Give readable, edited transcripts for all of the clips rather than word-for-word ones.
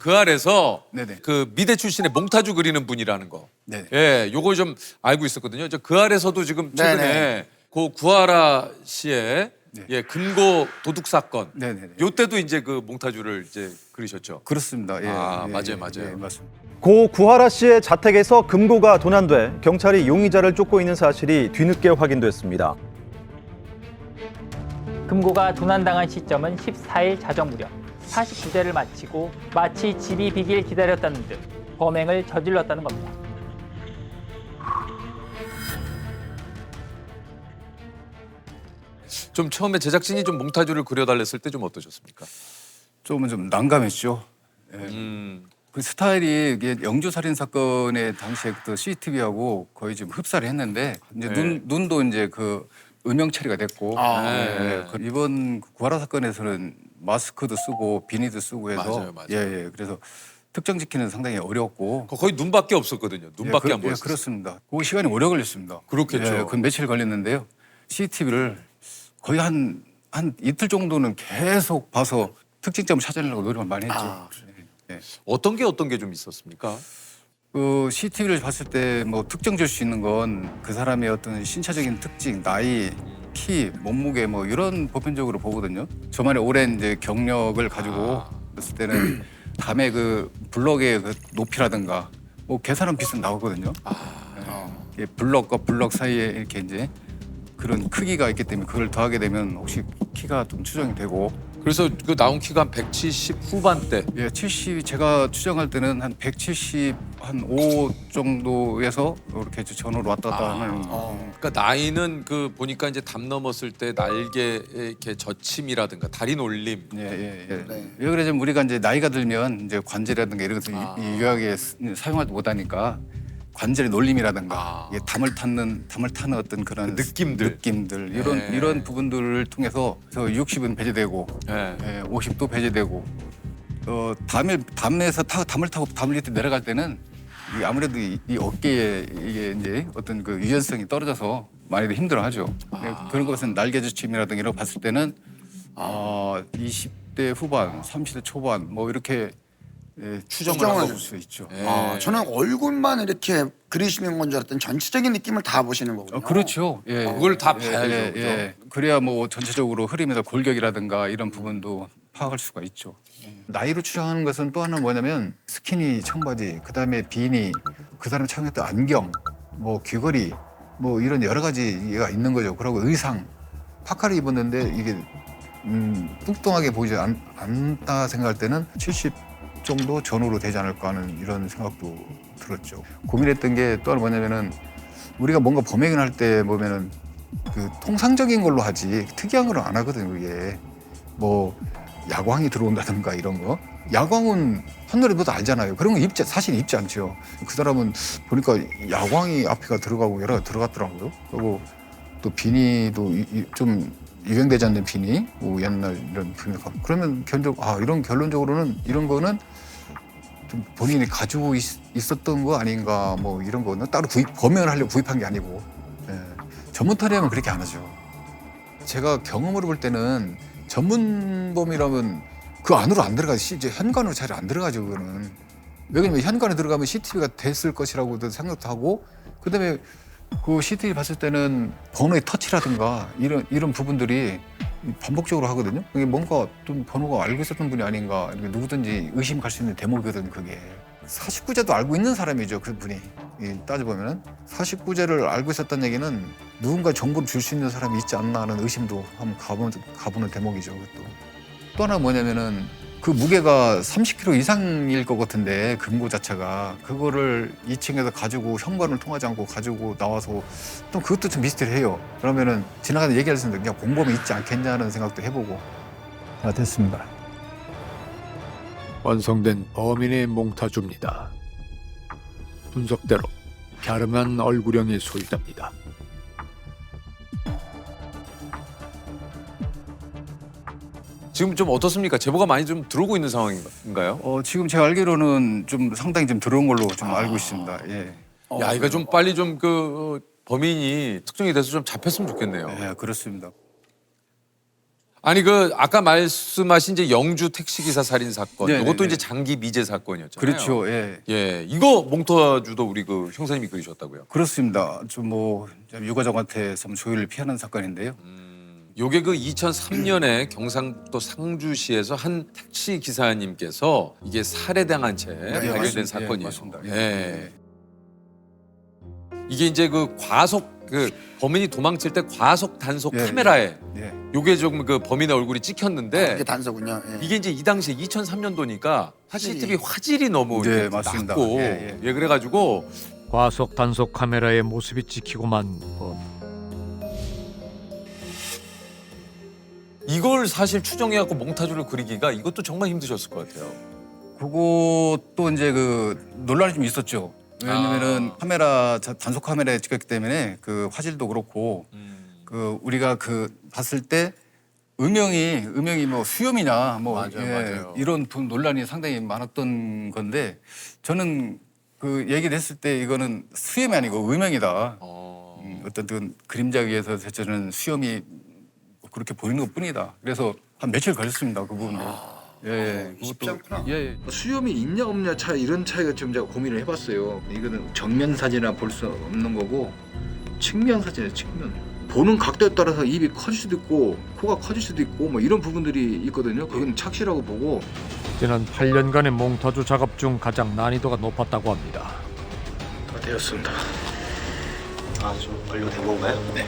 그 아래서 네네. 그 미대 출신의 몽타주 그리는 분이라는 거. 네네. 예, 요거 좀 알고 있었거든요. 저 그 아래서도 지금 최근에 네네. 고 구하라 씨의 네. 예, 금고 도둑 사건. 네네네. 요 때도 이제 그 몽타주를 이제 그리셨죠. 그렇습니다. 예, 아, 예, 맞아요, 예, 맞아요. 예, 맞습니다. 고 구하라 씨의 자택에서 금고가 도난돼 경찰이 용의자를 쫓고 있는 사실이 뒤늦게 확인됐습니다. 금고가 도난당한 시점은 14일 자정 무렵 49대를 마치고 마치 집이 비길 기다렸다는 듯 범행을 저질렀다는 겁니다. 좀 처음에 제작진이 좀 몽타주를 그려달랬을 때 좀 어떠셨습니까? 좀 난감했죠. 예. 그 스타일이 이게 영주 살인 사건의 당시에 그 CCTV하고 거의 지금 흡사를 했는데 이제 네. 눈도 이제 그 음영 처리가 됐고 네. 그 이번 구하라 사건에서는 마스크도 쓰고 비니도 쓰고 해서 맞아요. 예, 그래서 특정 지키는 상당히 어렵고 거의 눈밖에 없었거든요. 눈밖에 안 보였어요. 그렇습니다. 그 시간이 오래 걸렸습니다. 그렇겠죠. 예, 그 며칠 걸렸는데요. CCTV를 거의 한 이틀 정도는 계속 봐서 특징점을 찾으려고 노력을 많이 했죠. 예. 어떤 게 좀 있었습니까? 그 CCTV를 봤을 때 뭐 특정 줄 수 있는 건 그 사람의 어떤 신체적인 특징, 나이, 키, 몸무게 뭐 이런 보편적으로 보거든요. 저만의 오랜 이제 경력을 가지고 봤을 때는 밤에 그 블럭의 그 높이라든가 뭐 계산은 비슷 나오거든요. 예, 블럭과 블럭 사이에 이렇게 이제 그런 크기가 있기 때문에 그걸 더하게 되면 혹시 키가 좀 추정이 되고 그래서 그 나온 키가 한 170 후반대. 예, 70 제가 추정할 때는 한 170 한 5 정도에서 이렇게 전후로 왔다 갔다 하는 그러니까 나이는 그 보니까 이제 담 넘었을 때 날개 이렇게 젖힘이라든가 다리 놀림. 예. 네. 왜 그러냐면 우리가 이제 나이가 들면 이제 관절이라든가 이런 것을 이 유학에 사용하지 못하니까 관절의 놀림이라든가 이게 담을 타는 어떤 그런 그 느낌들. 이런 부분들을 통해서 60은 배제되고 예. 50도 배제되고 담에서 담을 타고 담 밑에 내려갈 때는 이 아무래도 이 어깨에 이게 이제 어떤 그 유연성이 떨어져서 많이들 힘들어하죠. 그런 것은 날개주침이라든가 이런 거 봤을 때는 20대 후반, 30대 초반 뭐 이렇게 추정을 추정을 해볼 수 있죠. 저는 얼굴만 이렇게 그리시는 건 줄 알았더니 전체적인 느낌을 다 보시는 거군요. 그렇죠. 예. 그걸 다 봐야죠, 그죠? 그래야 뭐 전체적으로 흐름에서 골격이라든가 이런 부분도 파악할 수가 있죠. 나이로 추정하는 것은 또 하나는 뭐냐면 스키니 청바지, 그다음에 비니, 그 사람이 착용했던 안경, 뭐 귀걸이, 뭐 이런 여러 가지가 있는 거죠. 그리고 의상, 파카를 입었는데 이게 뚱뚱하게 보이지 않다 생각할 때는 70 정도 전후로 되지 않을까 하는 이런 생각도 들었죠. 고민했던 게 또 하나 뭐냐면은 우리가 뭔가 범행을 할 때 보면은 그 통상적인 걸로 하지 특이한 걸 안 하거든요. 그게 뭐 야광이 들어온다든가 이런 거. 야광은 한눈에 알잖아요. 그런 거 사실 입지 않죠. 그 사람은 보니까 야광이 앞에가 들어가고 여러 가지 들어갔더라고요. 그리고 또 비니도 좀 유행되지 않는 비니, 뭐 옛날 이런 비니. 그러면 이런 결론적으로는 이런 거는 좀 본인이 가지고 있었던 거 아닌가 뭐 이런 거는 따로 범행을 하려고 구입한 게 아니고 전문터리하면 그렇게 안 하죠. 제가 경험으로 볼 때는 전문범이라면 그 안으로 안 들어가지 이제 현관으로 잘 안 들어가죠. 그거는 왜냐면 현관에 들어가면 CCTV가 됐을 것이라고도 생각도 하고 그다음에 그 CCTV 봤을 때는 번호의 터치라든가 이런 부분들이 반복적으로 하거든요. 그게 뭔가 좀 번호가 알고 있었던 분이 아닌가 이렇게 누구든지 의심갈 수 있는 대목이거든요. 그게 49제도 알고 있는 사람이죠. 그 분이 따져보면 49제를 알고 있었다는 얘기는 누군가 정보를 줄 수 있는 사람이 있지 않나 하는 의심도 한번 가보는 대목이죠. 그것도. 또 하나 뭐냐면은 그 무게가 30kg 이상일 것 같은데 금고 자체가 그거를 2층에서 가지고 현관을 통하지 않고 가지고 나와서 또 그것도 좀 미스터리해요. 그러면은 지나가다 얘기할 수 있는데 그냥 공범이 있지 않겠냐는 생각도 해보고 됐습니다. 완성된 범인의 몽타주입니다. 분석대로 갸름한 얼굴형이 소유됩니다. 지금 좀 어떻습니까? 제보가 많이 좀 들어오고 있는 상황인가요? 지금 제가 알기로는 좀 상당히 좀 들어온 걸로 좀 알고 있습니다. 예. 야, 이거 좀 빨리 좀 범인이 특정이 돼서 좀 잡혔으면 좋겠네요. 예, 그렇습니다. 아니 그 아까 말씀하신 이제 영주 택시기사 살인 사건, 네, 이것도 네, 이제 네. 장기 미제 사건이었잖아요. 그렇죠. 예. 예, 이거 몽타주도 우리 그 형사님이 그리셨다고요? 그렇습니다. 좀 뭐 유가족한테 좀 조의를 피하는 사건인데요. 요게 그 2003년에 경상도 상주시에서 한 택시 기사님께서 이게 살해당한 채 발견된 맞습니다. 사건이에요. 예, 맞습니다. 예. 예. 이게 이제 그 과속 그 범인이 도망칠 때 과속 단속 예, 카메라에 예. 요게 좀 그 범인의 얼굴이 찍혔는데 이게 단서군요. 예. 이게 이제 이 당시에 2003년도니까 화질이. CCTV 화질이 너무 네, 이렇게 맞습니다. 낮고 예, 예, 그래가지고 과속 단속 카메라의 모습이 찍히고만 이걸 사실 추정해갖고 몽타주를 그리기가 이것도 정말 힘드셨을 것 같아요. 그것도 이제 그 논란이 좀 있었죠. 왜냐면은 카메라 단속 카메라에 찍혔기 때문에 그 화질도 그렇고 그 우리가 그 봤을 때 음영이 뭐 수염이냐 뭐 맞아요, 맞아요. 이런 논란이 상당히 많았던 건데 저는 그 얘기를 했을 때 이거는 수염이 아니고 음영이다. 어떤 그 그림자 위에서 저는 수염이 그렇게 보이는 것뿐이다. 그래서 한 며칠 걸렸습니다 그 부분은. 예, 쉽지 않구나. 예, 수염이 있냐 없냐 이런 차이가 좀 제가 고민을 해봤어요. 이거는 정면 사진이나 볼 수 없는 거고 측면 사진이에요. 측면. 보는 각도에 따라서 입이 커질 수도 있고 코가 커질 수도 있고 뭐 이런 부분들이 있거든요. 그건 착시라고 보고. 지난 8년간의 몽타주 작업 중 가장 난이도가 높았다고 합니다. 다 되었습니다. 좀 완료된 건가요? 네.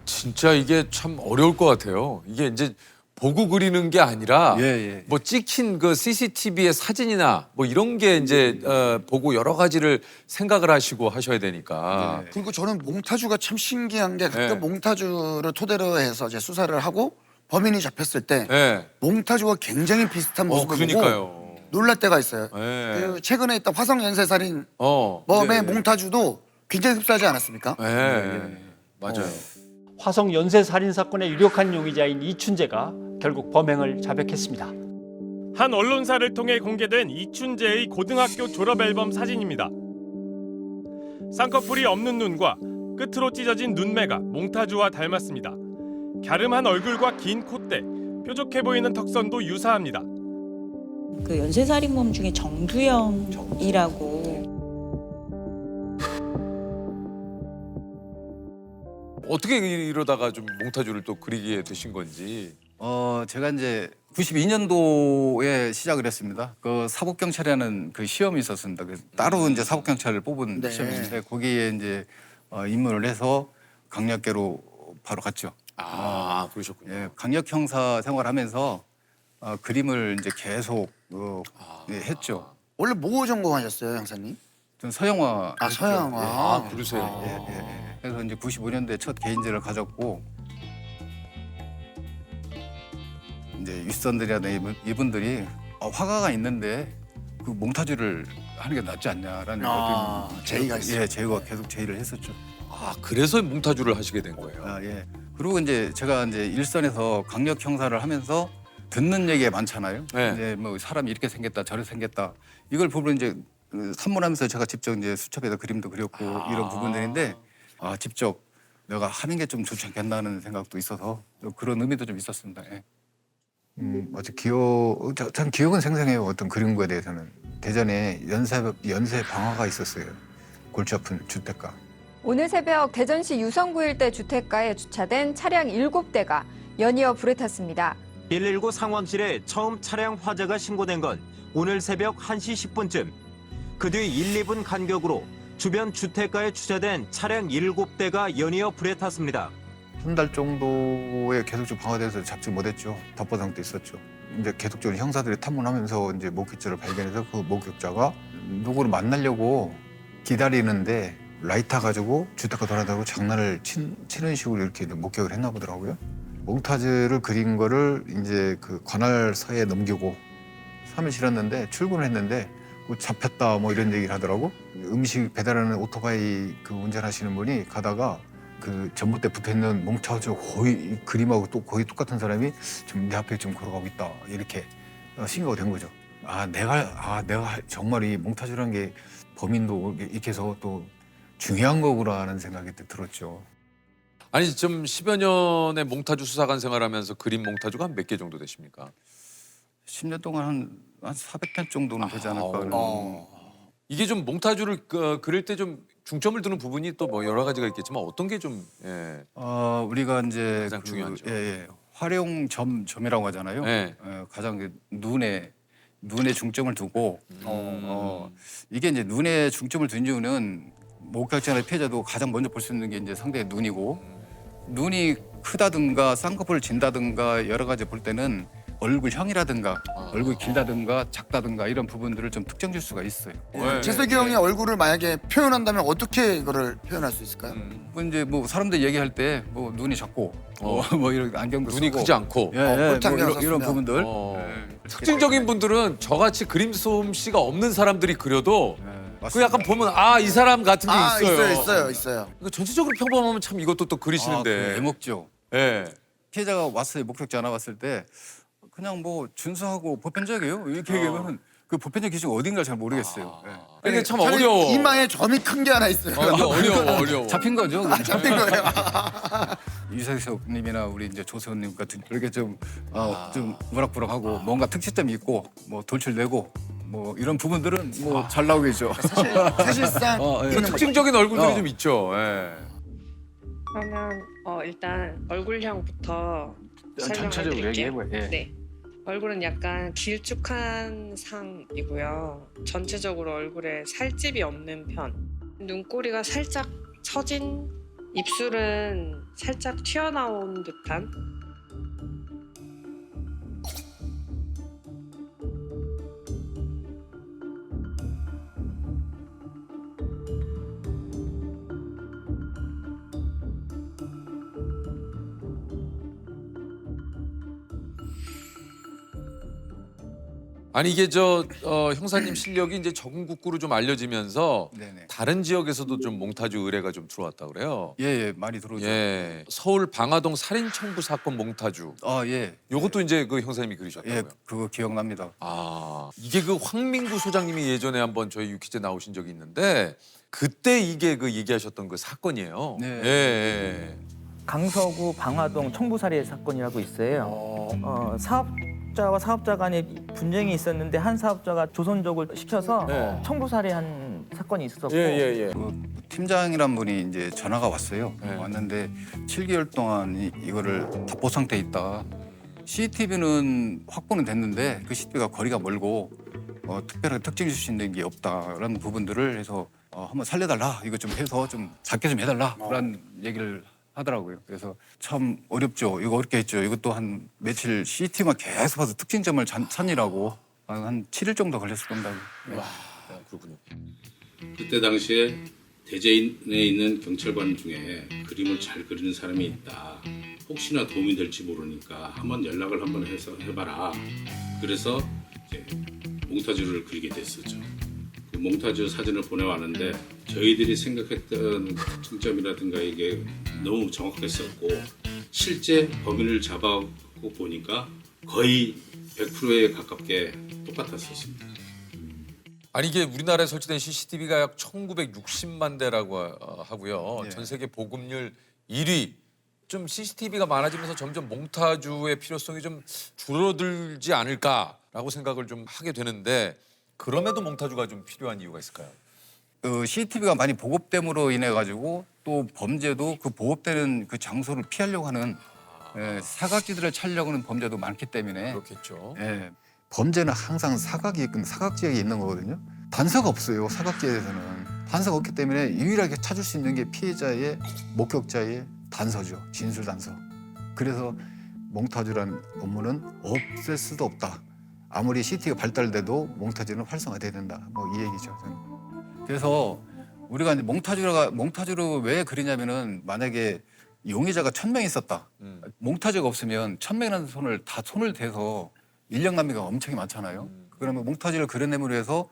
진짜 이게 참 어려울 것 같아요. 이게 이제 보고 그리는 게 아니라 예. 뭐 찍힌 그 CCTV의 사진이나 뭐 이런 게 이제 보고 여러 가지를 생각을 하시고 하셔야 되니까. 네. 그리고 저는 몽타주가 참 신기한 게 가끔 네. 몽타주를 토대로 해서 이제 수사를 하고 범인이 잡혔을 때 예. 몽타주와 굉장히 비슷한 모습을 보고 그러니까요. 놀랄 때가 있어요. 예. 그 최근에 있던 화성 연쇄살인 네, 범의 몽타주도 굉장히 흡사하지 않았습니까? 예. 맞아요. 화성 연쇄 살인 사건의 유력한 용의자인 이춘재가 결국 범행을 자백했습니다. 한 언론사를 통해 공개된 이춘재의 고등학교 졸업 앨범 사진입니다. 쌍꺼풀이 없는 눈과 끝으로 찢어진 눈매가 몽타주와 닮았습니다. 갸름한 얼굴과 긴 콧대, 뾰족해 보이는 턱선도 유사합니다. 그 연쇄살인범 중에 정두영이라고 어떻게 이러다가 좀 몽타주를 또 그리게 되신 건지. 제가 이제 92년도에 시작을 했습니다. 그 사법경찰이라는 그 시험이 있었습니다. 그래서 따로 이제 사법경찰을 뽑은 네. 시험인데 거기에 이제 입문을 해서 강력계로 바로 갔죠. 그러셨군요. 예, 강력 형사 생활하면서 그림을 이제 계속 했죠. 원래 뭐 전공하셨어요, 형사님? 전 서영화. 아, 했죠. 서양화. 그러세요. 예. 그래서 이제 95년도에 첫 개인전을 가졌고 이제 윗선들이나 이분들이 화가가 있는데 그 몽타주를 하는 게 낫지 않냐라는 제의가 있어요. 예, 제의가 계속 제의를 했었죠. 그래서 몽타주를 하시게 된 거예요. 예. 그리고 이제 제가 이제 일선에서 강력 형사를 하면서 듣는 얘기가 많잖아요. 네. 이제 뭐 사람이 이렇게 생겼다, 저렇게 생겼다. 이걸 보면 이제 산문하면서 제가 직접 이제 수첩에다 그림도 그렸고 이런 부분들인데 직접 내가 하는 게 좀 좋지 않겠나는 생각도 있어서 그런 의미도 좀 있었습니다. 예. 참 기억은 생생해요. 어떤 그런 거에 대해서는. 대전에 연쇄 방화가 있었어요. 골치 아픈 주택가. 오늘 새벽 대전시 유성구 일대 주택가에 주차된 차량 7대가 연이어 불에 탔습니다. 119 상황실에 처음 차량 화재가 신고된 건 오늘 새벽 1시 10분쯤. 그 뒤 1, 2분 간격으로 주변 주택가에 주차된 차량 7대가 연이어 불에 탔습니다. 한 달 정도에 계속적으로 방화돼서 잡지 못했죠. 답보 상태 있었죠. 이제 계속적으로 형사들이 탐문하면서 이제 목격자를 발견해서 그 목격자가 누구를 만나려고 기다리는데 라이터 가지고 주택가 돌아다니고 장난을 치는 식으로 이렇게 목격을 했나 보더라고요. 몽타주를 그린 거를 이제 그 관할서에 넘기고 3일 지났는데 출근을 했는데 뭐 잡혔다 뭐 이런 얘기를 하더라고. 음식 배달하는 오토바이 그 운전하시는 분이 가다가 그 전봇대 붙어있는 몽타주 거의 그림하고 또 거의 똑같은 사람이 지금 내 앞에 지금 걸어가고 있다 이렇게 신고가 된 거죠. 내가 정말 이 몽타주라는 게 범인도 이렇게 해서 또 중요한 거구나라는 생각이 들었죠. 아니 좀 10여 년의 몽타주 수사관 생활하면서 그린 몽타주가 한 몇 개 정도 되십니까? 10년 동안 한 400편 정도는 되지 않을까. 이게 좀 몽타주를 그릴 때 좀 중점을 두는 부분이 또 뭐 여러 가지가 있겠지만 어떤 게 좀 우리가 이제 가장 중요하죠. 활용 점이라고 하잖아요. 네. 가장 그 눈에 중점을 두고 이게 이제 눈에 중점을 둔 이유는 목격자나 피해자도 가장 먼저 볼 수 있는 게 이제 상대의 눈이고 눈이 크다든가 쌍꺼풀을 진다든가 여러 가지 볼 때는 얼굴형이라든가 얼굴이 길다든가 작다든가 이런 부분들을 좀 특정 줄 수가 있어요. 재석이 형의 얼굴을 만약에 표현한다면 어떻게 이거를 표현할 수 있을까요? 뭐 이제 뭐 사람들 얘기할 때 뭐 눈이 작고 뭐 이런 안경도 눈이 쓰고 크지 않고 뭐 꽃향기가 이런 섰으면. 부분들 특징적인 분들은 저같이 그림 솜씨가 없는 사람들이 그려도 그 맞습니다. 약간 보면 아 이 사람 같은 게 있어요. 있어요. 이거 전체적으로 평범하면 참 이것도 또 그리시는데. 애먹죠. 예. 피해자가 왔어요. 목격자 하나 왔을 때 그냥 뭐 준수하고 보편적이에요. 이렇게 얘기하면 그 보편적 기준이 어딘가 잘 모르겠어요. 이게 참 차라리 어려워. 이마에 점이 큰 게 하나 있어요. 어려워. 잡힌 거죠. 잡힌 거예요. 유석님이나 우리 이제 조세호님 같은 이렇게 좀 우락부락하고 뭔가 특징점이 있고 뭐 돌출되고 뭐 이런 부분들은 뭐 잘 나오겠죠. 사실상 그 특징적인 얼굴들이 좀 있죠. 예. 그러면 일단 얼굴형부터 전체적으로 설명해드릴게요. 얘기해봐요. 네, 얼굴은 약간 길쭉한 상이고요. 전체적으로 얼굴에 살집이 없는 편. 눈꼬리가 살짝 처진, 입술은 살짝 튀어나온 듯한. 아니 이게 형사님 실력이 이제 전국구로 좀 알려지면서 네네. 다른 지역에서도 좀 몽타주 의뢰가 좀 들어왔다 그래요. 예, 많이 들어오죠. 예. 서울 방화동 살인 청부 사건 몽타주. 예. 요것도 이제 그 형사님이 그리셨다고요. 예, 그거 기억납니다. 이게 그 황민구 소장님이 예전에 한번 저희 유퀴즈에 나오신 적이 있는데 그때 이게 그 얘기하셨던 그 사건이에요. 네. 예. 강서구 방화동 청부살해 사건이라고 있어요. 사업자와 사업자 간에 분쟁이 있었는데 한 사업자가 조선족을 시켜서 네. 청부살해한 사건이 있었고 그 팀장이란 분이 이제 전화가 왔어요. 네. 왔는데 7개월 동안 이거를 답보 상태에 있다. CCTV는 확보는 됐는데 그 CCTV가 거리가 멀고 특별하게 특징 줄 수 있는 게 없다라는 부분들을 해서 한번 살려달라. 이거 좀 해서 좀 작게 좀 해달라라는 얘기를 하더라고요. 그래서 참 어렵죠. 이거 어렵게 했죠. 이것도 한 며칠 CCTV만 계속 봐서 특징점을 찾느라고 한 7일 정도 걸렸을 겁니다. 네. 그렇군요. 그때 당시에 대전에 있는 경찰관 중에 그림을 잘 그리는 사람이 있다. 혹시나 도움이 될지 모르니까 한번 연락을 한번 해서 해봐라. 그래서 이제 몽타주를 그리게 됐었죠. 그 몽타주 사진을 보내왔는데 저희들이 생각했던 특징점이라든가 이게 너무 정확했었고 실제 범인을 잡아고 보니까 거의 100%에 가깝게 똑같았었습니다. 아니 이게 우리나라에 설치된 CCTV가 약 1960만 대라고 하고요. 예. 전 세계 보급률 1위. 좀 CCTV가 많아지면서 점점 몽타주의 필요성이 좀 줄어들지 않을까라고 생각을 좀 하게 되는데 그럼에도 몽타주가 좀 필요한 이유가 있을까요? CCTV가 많이 보급됨으로 인해 가지고 또 범죄도 그 보급되는 그 장소를 피하려고 하는 사각지대를 찾으려고 하는 범죄도 많기 때문에 그렇겠죠. 범죄는 항상 사각지역에 있는 거거든요. 단서가 없어요. 사각지대에서는 단서가 없기 때문에 유일하게 찾을 수 있는 게 피해자의 목격자의 단서죠. 진술 단서. 그래서 몽타주란 업무는 없앨 수도 없다. 아무리 CCTV가 발달돼도 몽타주는 활성화돼야 된다. 뭐 이 얘기죠. 저는. 그래서 우리가 이제 몽타주를 왜 그리냐면은 만약에 용의자가 1000명 있었다. 몽타주가 없으면 1000명이라는 손을 대서 인력 낭비가 엄청 많잖아요. 그러면 몽타주를 그려내므로 해서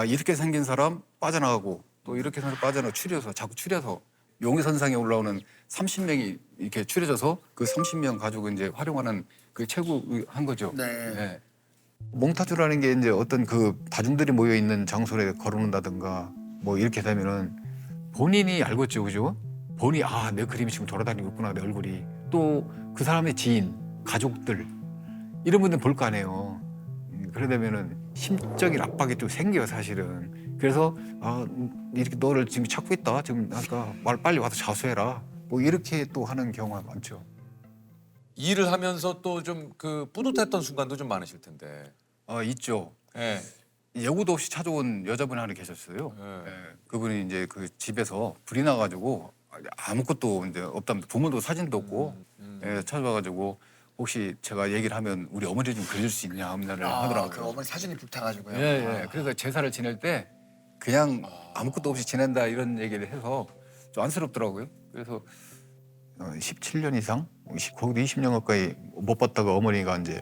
이렇게 생긴 사람 빠져나가고 또 이렇게 생긴 사람 자꾸 추려서 용의선상에 올라오는 30명이 이렇게 추려져서 그 30명 가지고 이제 활용하는 그 최고한 거죠. 네. 몽타주라는 게 이제 어떤 그 다중들이 모여 있는 장소에 걸어놓는다든가 뭐 이렇게 되면은 본인이 알고 있죠, 그죠? 본인이 내 그림이 지금 돌아다니고 있구나, 내 얼굴이. 또 그 사람의 지인, 가족들 이런 분들 볼 거 아니에요. 그러다면은 심적인 압박이 좀 생겨요, 사실은. 그래서 이렇게 너를 지금 찾고 있다. 지금 아까 말 빨리 와서 자수해라. 뭐 이렇게 또 하는 경우가 많죠. 일을 하면서 또 좀 그 뿌듯했던 순간도 좀 많으실 텐데. 있죠. 예. 예고도 없이 찾아온 여자분 하나 계셨어요. 예, 그분이 이제 그 집에서 불이 나가지고 아무것도 이제 없답니다. 부모도 사진도 없고 예, 찾아와가지고 혹시 제가 얘기를 하면 우리 어머니 좀 그려줄 수 있냐 하면을 하더라고요. 그 어머니 사진이 불타가지고요. 예. 그래서 제사를 지낼 때 그냥 아무것도 없이 지낸다 이런 얘기를 해서 좀 안쓰럽더라고요. 그래서 17년 이상, 거기도 20년 가까이 못 봤다가 어머니가 이제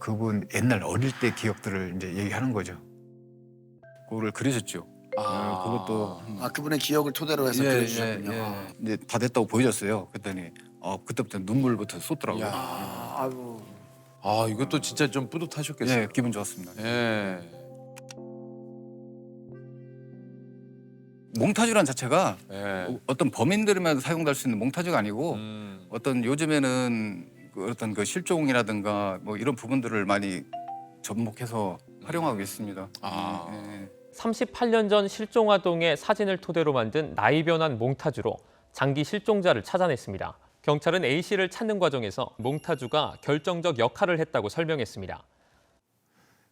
그분 옛날 어릴 때 기억들을 이제 얘기하는 거죠. 그거를 그리셨죠. 그것도 그분의 기억을 토대로 해서 그려주셨군요. 이제 다 됐다고 보여줬어요. 그랬더니 그때부터 눈물부터 쏟더라고요. 아이고. 이것도 진짜 좀 뿌듯하셨겠어요. 예, 기분 좋았습니다. 예. 몽타주란 자체가 예. 어떤 범인들만 사용될 수 있는 몽타주가 아니고 어떤 요즘에는 어떤 그 실종이라든가 뭐 이런 부분들을 많이 접목해서 활용하고 있습니다. 38년 전 실종아동의 사진을 토대로 만든 나이 변환 몽타주로 장기 실종자를 찾아냈습니다. 경찰은 A씨를 찾는 과정에서 몽타주가 결정적 역할을 했다고 설명했습니다.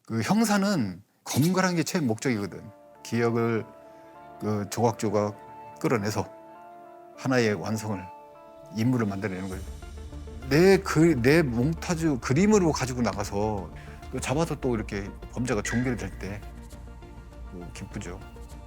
그 형사는 검거라는 게 최종 목적이거든. 기억을 그 조각조각 끌어내서 하나의 완성을 인물을 만들어내는 거예요. 내 몽타주 그림으로 가지고 나가서 또 잡아서 또 이렇게 범죄가 종결될 때 기쁘죠.